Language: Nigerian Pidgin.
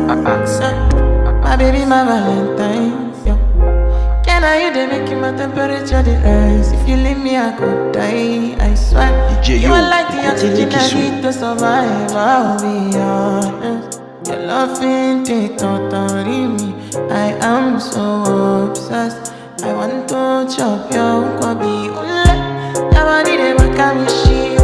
My baby, my Valentine. Yo. Can I you they making my temperature the rise? If you leave me, I could die. I swear. DJ You Yo, are like the oxygen I Kisu. need to survive. I'll be honest. Your loving take totally me. I am so obsessed. I want to chop your kwabi. Your body they make me shit.